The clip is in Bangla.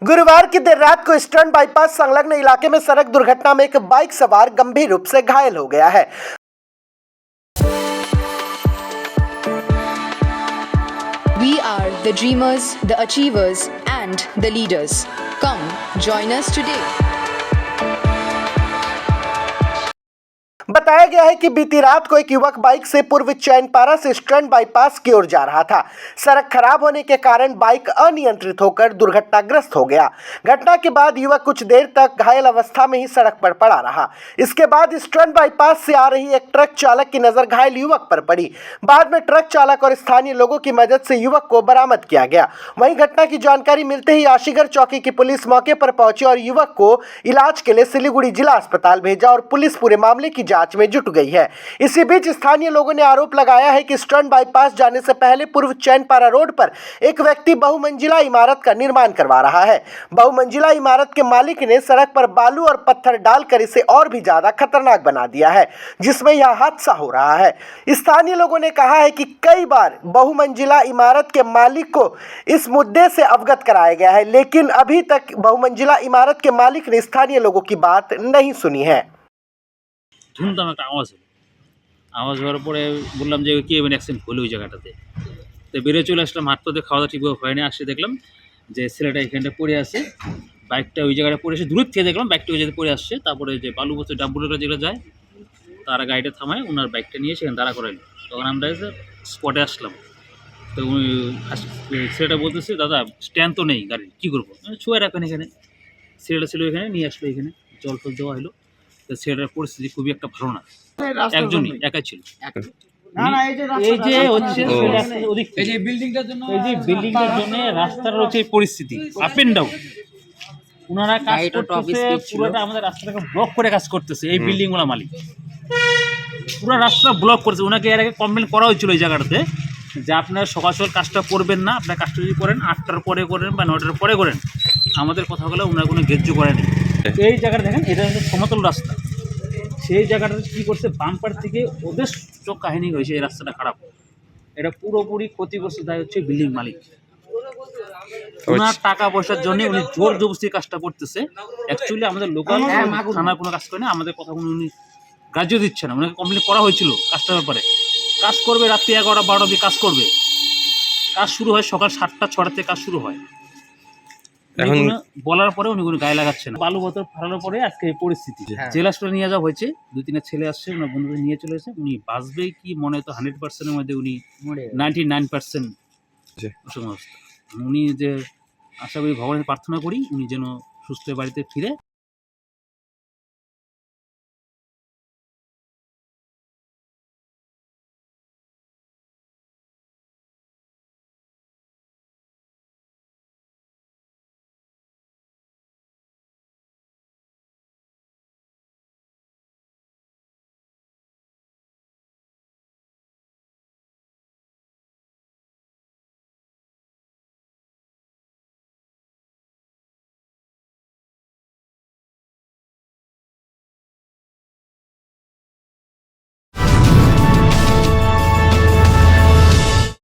गुरुवार की देर रात को ईस्टर्न बाईपास संलग्न इलाके में सड़क दुर्घटना में एक बाइक सवार गंभीर रूप से घायल हो गया है। We are the dreamers, the achievers, and the leaders. Come, join us today. बताया गया है कि बीती रात को एक युवक बाइक से पूर्व चैनपारा से ईस्टर्न बाईपास की ओर जा रहा था। सड़क खराब होने के कारण बाइक अनियंत्रित होकर दुर्घटनाग्रस्त हो गया। घटना के बाद युवक कुछ देर तक घायल अवस्था में ही सड़क पर पड़ा रहा। इसके बाद ईस्टर्न बाईपास से आ रही एक ट्रक चालक की नजर घायल युवक पर पड़ी। बाद में ट्रक चालक और स्थानीय लोगों की मदद से युवक को बरामद किया गया। वहीं घटना की जानकारी मिलते ही आशीगढ़ चौकी की पुलिस मौके पर पहुंची और युवक को इलाज के लिए सिलीगुड़ी जिला अस्पताल भेजा और पुलिस पूरे मामले की जांच में जुट गई है। इसी बीच स्थानीय लोगों ने आरोप लगाया है कि ईस्टर्न बाईपास जाने से पहले पूर्व चैनपारा रोड पर एक व्यक्ति बहुमंजिला इमारत का निर्माण करवा रहा है। बहुमंजिला इमारत के मालिक ने सड़क पर बालू और पत्थर डालकर इसे और भी ज्यादा खतरनाक बना दिया है, जिसमें यह हादसा हो रहा है। स्थानीय लोगों ने कहा है कि कई बार बहुमंजिला इमारत के मालिक को इस मुद्दे से अवगत कराया गया है, लेकिन अभी तक बहुमंजिला इमारत के मालिक ने स्थानीय लोगों की बात नहीं सुनी है। ধুমধাম একটা আওয়াজ হলো। আওয়াজ হওয়ার পরে বললাম যে কি এমন অ্যাক্সিডেন্ট হলো ওই জায়গাটাতে। তো বেরিয়ে চলে আসলাম, হাত পাতে খাওয়া দাওয়া ঠিকভাবে হয়নি। আসে দেখলাম যে ছেলেটা এখানটা পড়ে আছে, বাইকটা ওই জায়গাটা পড়ে এসে দূরের থেকে দেখলাম বাইকটা ওই জায়গায় পড়ে আসছে। তারপরে যে বালু বস্তা ডাম্বুলটা যেগুলো যায় তারা গাড়িটা থামায়, ওনার বাইকটা নিয়ে সেখানে দাঁড়া করাইল। তখন আমরা এসে স্পটে আসলাম। তো ছেলেটা বলতেছে দাদা স্ট্যান্ড তো নেই গাড়ির, কী করবো? ছুঁয়ে রাখেন এখানে। ছেলেটা ছিল এখানে, নিয়ে আসলো এখানে, জল ফল দেওয়া হলো। তো ছেলেটার পরিস্থিতি খুবই একটা ভালো না, একজনই একাই ছিল। এই যে হচ্ছে এই যে বিল্ডিংটার জন্য রাস্তার হচ্ছে এই পরিস্থিতি আপ এন্ড ডাউন। ওনারা কাজ করতেছে, পুরোটা আমাদের রাস্তাটাকে ব্লক করে কাজ করতেছে। এই বিল্ডিং ওলা মালিক পুরো রাস্তা ব্লক করেছে। ওনাকে এর আগে কমপ্লেন করা হয়েছিল এই জায়গাটাতে যে আপনারা সকাল সকাল কাজটা করবেন না, আপনার কাজটা যদি করেন 8টার পরে করেন বা 9টার পরে করেন, আমাদের কথাগুলো ওনারা কোনো গ্রাহ্য করেনি। এই জায়গাটা দেখেন, এটা হচ্ছে সমতল রাস্তা। সেই জায়গাটা কী করছে, বাম্পার থেকে ওদের চোখ কাহিনী হয়েছে এই রাস্তাটা খারাপ। এটা পুরোপুরি ক্ষতিগ্রস্ত দায় হচ্ছে বিল্ডিং মালিক। ওনার টাকা পয়সার জন্য উনি জোর জবরদস্তি কাজটা করতেছে। অ্যাকচুয়ালি আমাদের লোকাল থানার কোনো কাজ করে না, আমাদের কথা কোনো উনি গ্রাহ্য দিচ্ছে না। ওনাকে কমপ্লেন করা হয়েছিল কাজটার ব্যাপারে। কাজ করবে রাত্রি 11টা 12টা দিয়ে কাজ করবে। কাজ শুরু হয় সকাল 7টা 6টা থেকে কাজ শুরু হয়। এখন বলার পরে উনি কোনো গায়ে লাগাচ্ছে না। বালু বোতল ফালানোর পরে আজকে এই পরিস্থিতি। জেলা হাসপাতালে নিয়ে যাওয়া হয়েছে, 2-3টা ছেলে আসছে, ওনার বন্ধুদের নিয়ে চলে এসে। উনি বাঁচবে কি মনে হয় তো 100%-এর মধ্যে উনি 99% অবস্থা। উনি যে আশা করি ভগবানের প্রার্থনা করি উনি যেন সুস্থ বাড়িতে ফিরে